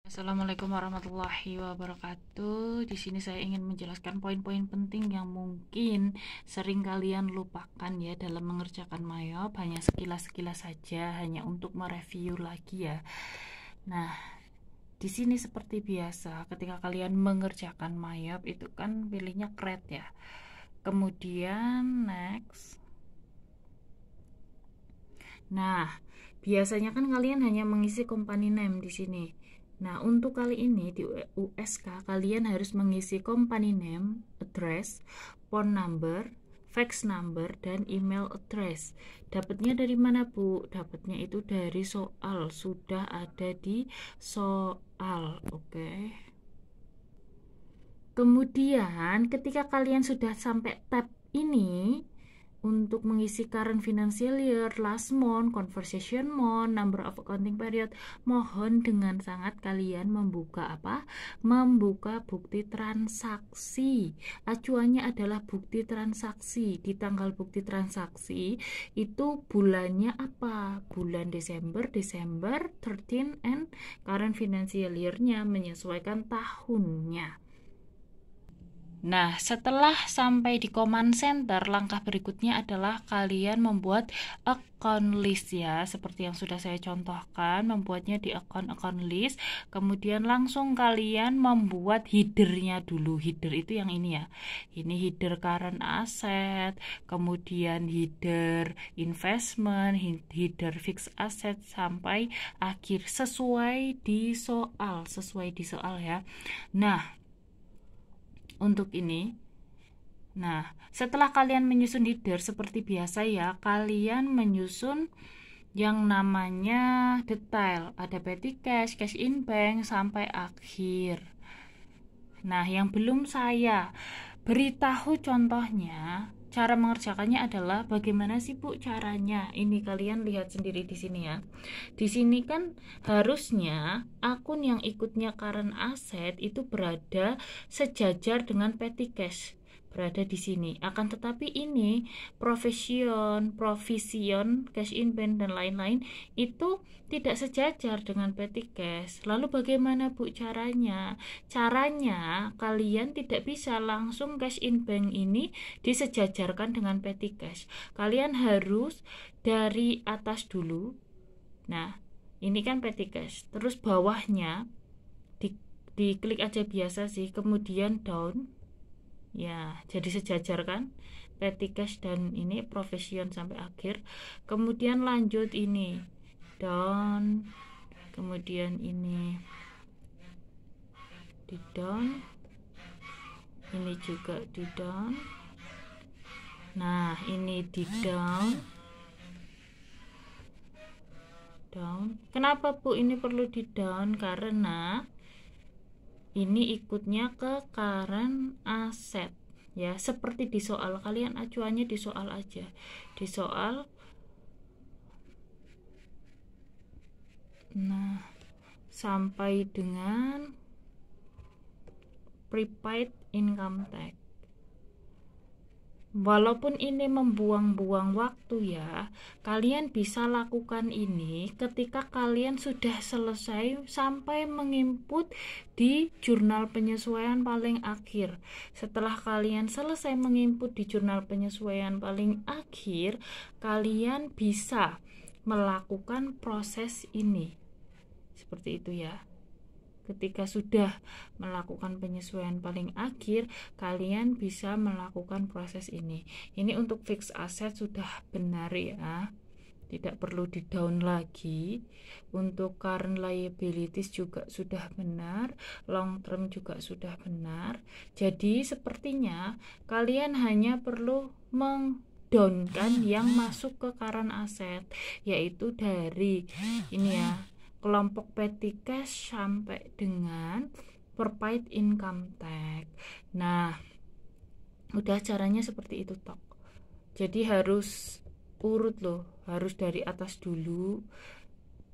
Assalamualaikum warahmatullahi wabarakatuh. Di sini saya ingin menjelaskan poin-poin penting yang mungkin sering kalian lupakan ya dalam mengerjakan mayop. Hanya sekilas-sekilas saja, hanya untuk mereview lagi ya. Nah, di sini seperti biasa, ketika kalian mengerjakan mayop itu kan pilihnya create ya. Kemudian next. Nah, biasanya kan kalian hanya mengisi company name di sini. Nah, untuk kali ini di USK kalian harus mengisi company name, address, phone number, fax number, dan email address. Dapatnya dari mana, Bu? Dapatnya itu dari soal, sudah ada di soal, oke. Kemudian ketika kalian sudah sampai tab ini, untuk mengisi current financial year, last month, conversation month, number of accounting period, mohon dengan sangat kalian membuka apa? Membuka bukti transaksi. Acuannya adalah bukti transaksi. Di tanggal bukti transaksi itu bulannya apa? Bulan Desember, 13 and current financial year-nya menyesuaikan tahunnya. Nah, setelah sampai di command center, langkah berikutnya adalah kalian membuat account list ya, seperti yang sudah saya contohkan, membuatnya di account list, kemudian langsung kalian membuat headernya dulu. Header itu yang ini ya. Ini header current asset, kemudian header investment, header fixed asset sampai akhir sesuai di soal ya. Nah, untuk ini, nah setelah kalian menyusun header seperti biasa ya, kalian menyusun yang namanya detail, ada petty cash, cash in bank sampai akhir. Nah, yang belum saya beritahu contohnya, cara mengerjakannya adalah bagaimana sih Bu caranya. Ini kalian lihat sendiri di sini ya. Di sini kan harusnya akun yang ikutnya current asset itu berada sejajar dengan petty cash, berada di sini. Akan tetapi ini provision, cash in bank dan lain-lain itu tidak sejajar dengan petty cash. Lalu bagaimana Bu caranya? Caranya kalian tidak bisa langsung cash in bank ini disejajarkan dengan petty cash. Kalian harus dari atas dulu. Nah, ini kan petty cash. Terus bawahnya diklik aja biasa sih, kemudian down. Ya, jadi sejajar kan? Petty cash dan ini provision sampai akhir. Kemudian lanjut ini down. Kemudian ini di down. Ini juga di down. Nah, ini di down. Kenapa Bu ini perlu di down? Karena ini ikutnya ke current asset ya, seperti di soal. Kalian acuannya di soal aja. Di soal. Nah, sampai dengan prepaid income tax. Walaupun ini membuang-buang waktu ya, kalian bisa lakukan ini ketika kalian sudah selesai sampai menginput di jurnal penyesuaian paling akhir. Setelah kalian selesai menginput di jurnal penyesuaian paling akhir, kalian bisa melakukan proses ini. Seperti itu ya. Ketika sudah melakukan penyesuaian paling akhir, kalian bisa melakukan proses ini. Ini untuk fixed asset sudah benar ya, tidak perlu di down lagi. Untuk current liabilities juga sudah benar, long term juga sudah benar. Jadi sepertinya kalian hanya perlu down-kan yang masuk ke current asset, yaitu dari ini ya, kelompok petty cash sampai dengan prepaid income tax. Nah, udah caranya seperti itu tok. Jadi harus urut loh, harus dari atas dulu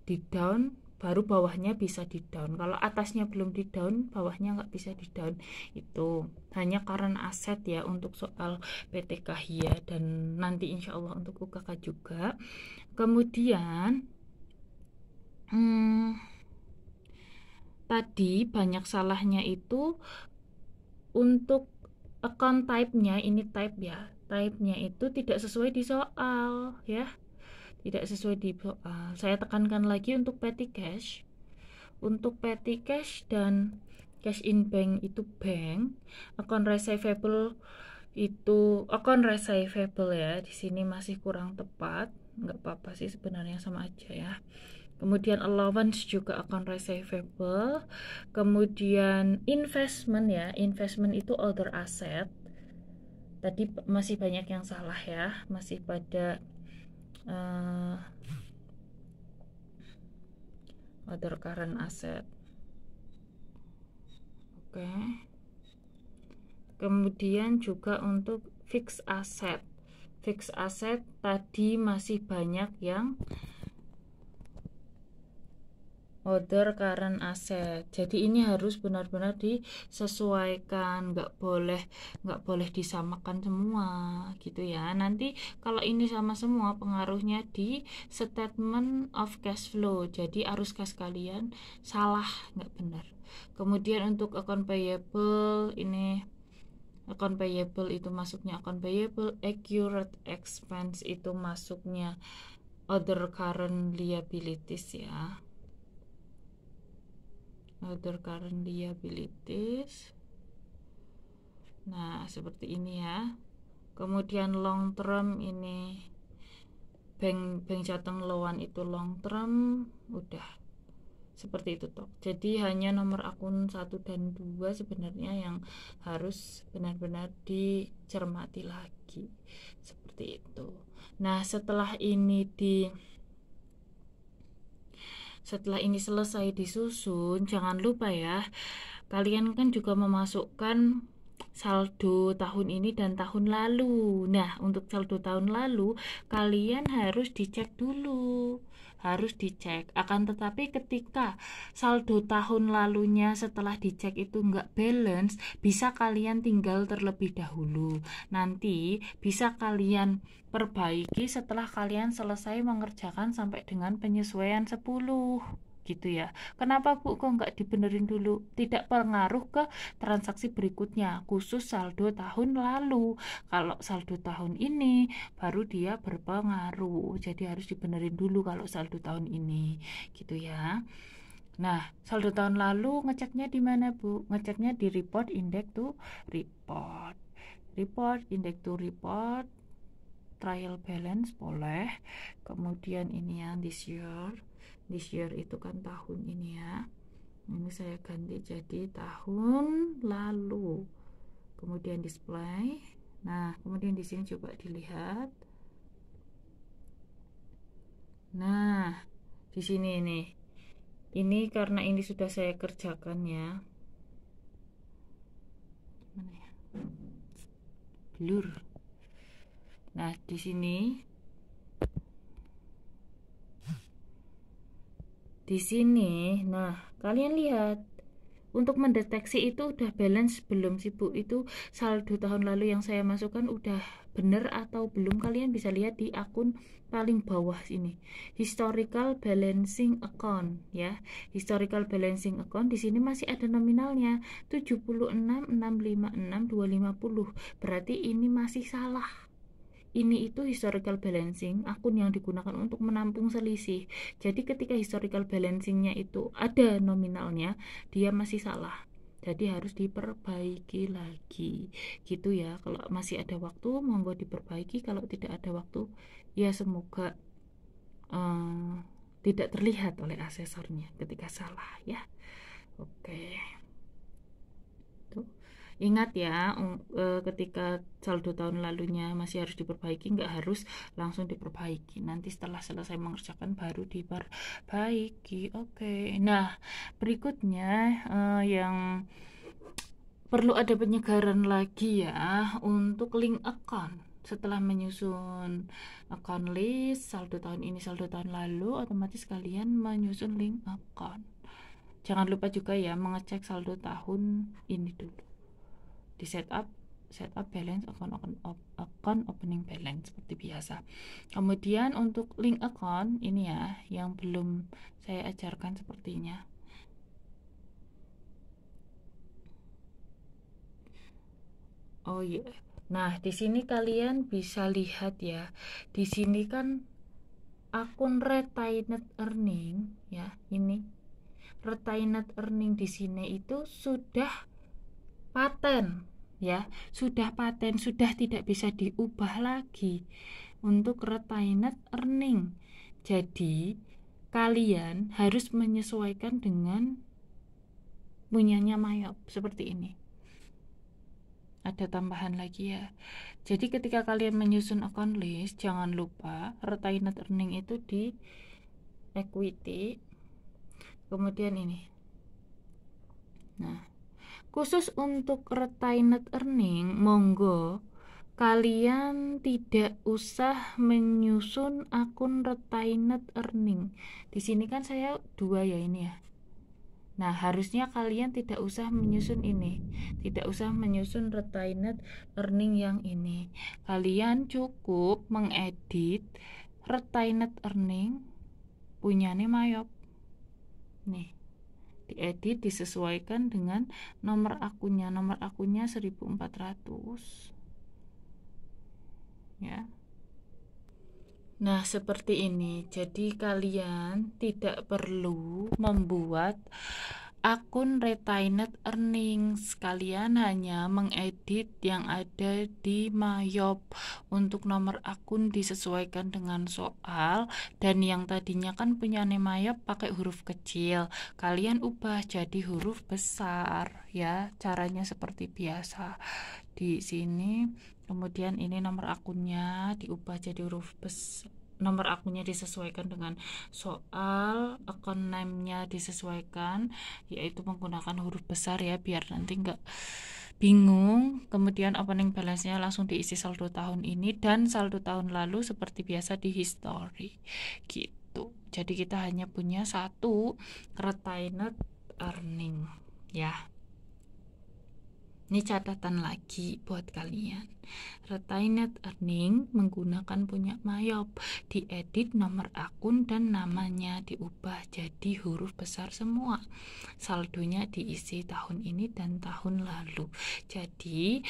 di down, baru bawahnya bisa di down. Kalau atasnya belum di down, bawahnya nggak bisa di down. Itu hanya current asset ya untuk soal PTK ya, dan nanti insya Allah untuk UKK juga. Kemudian tadi banyak salahnya itu untuk account type-nya, ini type ya, type-nya itu tidak sesuai di soal ya, tidak sesuai di soal. Saya tekankan lagi untuk petty cash. Untuk petty cash dan cash in bank itu bank, account receivable itu account receivable ya, di sini masih kurang tepat, nggak apa-apa sih sebenarnya, sama aja ya. Kemudian allowance juga account receivable. Kemudian investment ya, investment itu other asset. Tadi masih banyak yang salah ya, masih pada other current asset. Oke. Kemudian juga untuk fixed asset. Fixed asset tadi masih banyak yang other current asset. Jadi ini harus benar-benar disesuaikan, nggak boleh disamakan semua gitu ya. Nanti kalau ini sama semua pengaruhnya di statement of cash flow. Jadi arus kas kalian salah, nggak benar. Kemudian untuk account payable, ini account payable itu masuknya account payable, accurate expense itu masuknya other current liabilities ya, other current liabilities. Nah seperti ini ya. Kemudian long term, ini bank jateng loan itu long term, udah seperti itu toh. Jadi hanya nomor akun 1 dan 2 sebenarnya yang harus benar-benar dicermati lagi, seperti itu. Nah setelah ini selesai disusun, jangan lupa ya, kalian kan juga memasukkan saldo tahun ini dan tahun lalu. Nah, untuk saldo tahun lalu kalian harus dicek dulu, harus dicek. Akan tetapi ketika saldo tahun lalunya setelah dicek itu nggak balance, bisa kalian tinggal terlebih dahulu. Nanti bisa kalian perbaiki setelah kalian selesai mengerjakan sampai dengan penyesuaian 10 gitu ya. Kenapa Bu kok nggak dibenerin dulu? Tidak pengaruh ke transaksi berikutnya, khusus saldo tahun lalu. Kalau saldo tahun ini baru dia berpengaruh, jadi harus dibenerin dulu kalau saldo tahun ini gitu ya. Nah saldo tahun lalu ngeceknya di mana Bu? Ngeceknya di report index to report, index to report, trial balance boleh. Kemudian ini ya, this year itu kan tahun ini ya, ini saya ganti jadi tahun lalu. Kemudian display. Nah kemudian di sini coba dilihat. Nah di sini ini karena ini sudah saya kerjakan ya, mana ya, blur. Nah di sini nah kalian lihat, untuk mendeteksi itu udah balance belum sih Bu, itu saldo tahun lalu yang saya masukkan udah bener atau belum. Kalian bisa lihat di akun paling bawah sini, historical balancing account ya, historical balancing account. Di sini masih ada nominalnya 76.656.250, berarti ini masih salah. Ini itu historical balancing, akun yang digunakan untuk menampung selisih. Jadi ketika historical balancingnya itu ada nominalnya, dia masih salah. Jadi harus diperbaiki lagi gitu ya. Kalau masih ada waktu monggo diperbaiki, kalau tidak ada waktu ya semoga tidak terlihat oleh asesornya ketika salah ya. Oke. Ingat ya, ketika saldo tahun lalunya masih harus diperbaiki, nggak harus langsung diperbaiki. Nanti setelah selesai mengerjakan baru diperbaiki. Oke. Nah, berikutnya yang perlu ada penyegaran lagi ya untuk link account. Setelah menyusun account list, saldo tahun ini, saldo tahun lalu, otomatis kalian menyusun link account. Jangan lupa juga ya mengecek saldo tahun ini dulu. Di setup balance, account opening balance seperti biasa. Kemudian untuk link account ini ya yang belum saya ajarkan sepertinya. Oh iya. Nah, di sini kalian bisa lihat ya. Di sini kan akun retained earning ya, ini retained earning di sini itu sudah paten ya, sudah paten, sudah tidak bisa diubah lagi untuk retained earning. Jadi kalian harus menyesuaikan dengan punyanya Mayop seperti ini. Ada tambahan lagi ya. Jadi ketika kalian menyusun account list, jangan lupa retained earning itu di equity. Kemudian ini. Nah, khusus untuk retained earning, monggo kalian tidak usah menyusun akun retained earning. Di sini kan saya 2 ya ini ya. Nah, harusnya kalian tidak usah menyusun ini, tidak usah menyusun retained earning yang ini. Kalian cukup mengedit retained earning punyanya Mayop. Nih, diedit, disesuaikan dengan nomor akunnya. Nomor akunnya 1400. Ya. Nah, seperti ini. Jadi kalian tidak perlu membuat akun retained earnings. Kalian hanya mengedit yang ada di Mayop. Untuk nomor akun disesuaikan dengan soal, dan yang tadinya kan punya Mayop pakai huruf kecil, kalian ubah jadi huruf besar ya. Caranya seperti biasa. Di sini kemudian ini nomor akunnya diubah jadi huruf besar, nomor akunnya disesuaikan dengan soal, account name-nya disesuaikan, yaitu menggunakan huruf besar ya, biar nanti nggak bingung. Kemudian opening balance-nya langsung diisi saldo tahun ini dan saldo tahun lalu seperti biasa di history gitu. Jadi kita hanya punya satu retained earning ya. Ini catatan lagi buat kalian. Retained earning menggunakan punya Mayop, diedit nomor akun dan namanya diubah jadi huruf besar semua. Saldonya diisi tahun ini dan tahun lalu. Jadi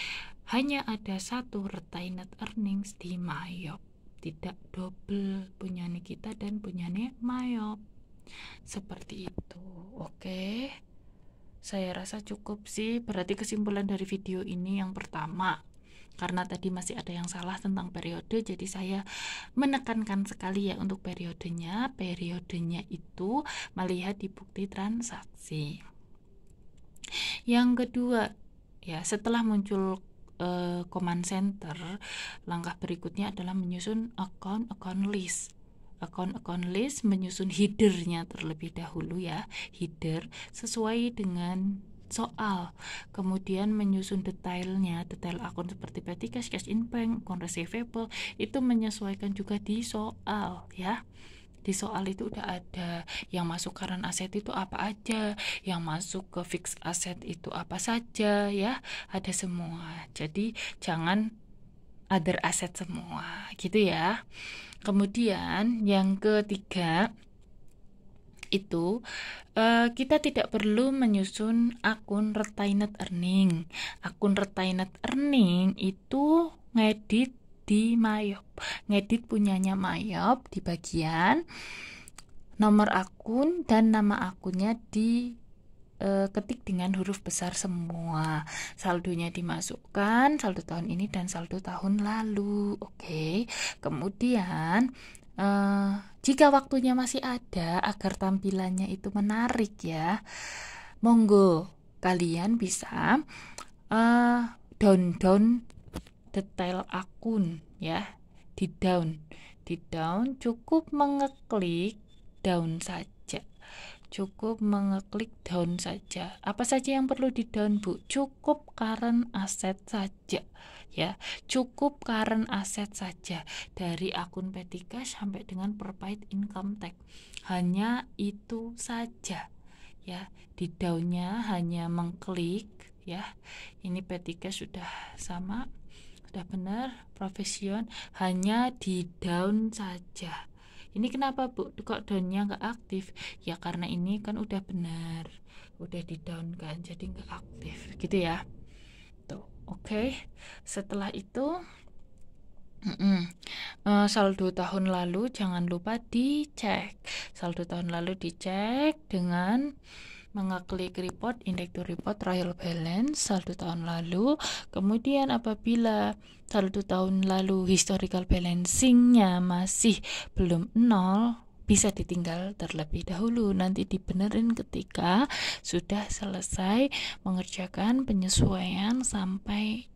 hanya ada satu retained earnings di Mayop, tidak double punyanya kita dan punyanya Mayop. Seperti itu. Oke. Saya rasa cukup sih. Berarti kesimpulan dari video ini yang pertama, karena tadi masih ada yang salah tentang periode, jadi saya menekankan sekali ya untuk periodenya. Periodenya itu melihat di bukti transaksi. Yang kedua, ya setelah muncul command center, langkah berikutnya adalah menyusun account list. Account list menyusun headernya terlebih dahulu ya, header sesuai dengan soal, kemudian menyusun detailnya, detail akun seperti petty cash, cash in bank, account receivable, itu menyesuaikan juga di soal ya. Di soal itu udah ada yang masuk current asset itu apa aja, yang masuk ke fixed asset itu apa saja ya, ada semua. Jadi jangan other asset semua gitu ya. Kemudian yang ketiga itu kita tidak perlu menyusun akun retained earning. Akun retained earning itu ngedit di Mayop, ngedit punyanya Mayop di bagian nomor akun dan nama akunnya di ketik dengan huruf besar semua. Saldonya dimasukkan, saldo tahun ini dan saldo tahun lalu. Oke. Kemudian jika waktunya masih ada agar tampilannya itu menarik ya, monggo kalian bisa down detail akun ya, di down cukup mengeklik down saja. Cukup mengeklik down saja. Apa saja yang perlu di down, Bu? Cukup current asset saja ya. Cukup current asset saja dari akun petty cash sampai dengan prepaid income tax. Hanya itu saja ya. Di down-nya hanya mengklik ya. Ini petty cash sudah sama, sudah benar, profesion, hanya di down saja. Ini kenapa Bu kok downnya nggak aktif? Ya karena ini kan udah benar, udah di down kan, jadi nggak aktif gitu ya. Tuh. Oke, setelah itu saldo tahun lalu jangan lupa dicek. Saldo tahun lalu dicek dengan mengeklik report, index to report, trial balance saldo tahun lalu. Kemudian apabila saldo tahun lalu historical balancingnya masih belum 0, bisa ditinggal terlebih dahulu. Nanti dibenerin ketika sudah selesai mengerjakan penyesuaian sampai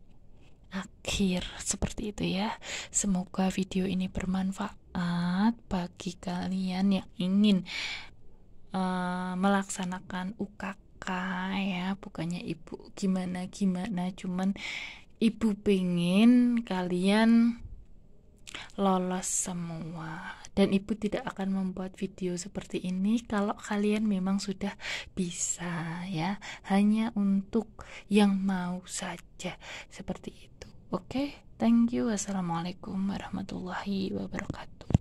akhir. Seperti itu ya. Semoga video ini bermanfaat bagi kalian yang ingin melaksanakan UKK ya. Bukannya ibu gimana-gimana, cuman ibu pengen kalian lolos semua. Dan ibu tidak akan membuat video seperti ini kalau kalian memang sudah bisa ya. Hanya untuk yang mau saja, seperti itu. Oke, thank you. Wassalamualaikum warahmatullahi wabarakatuh.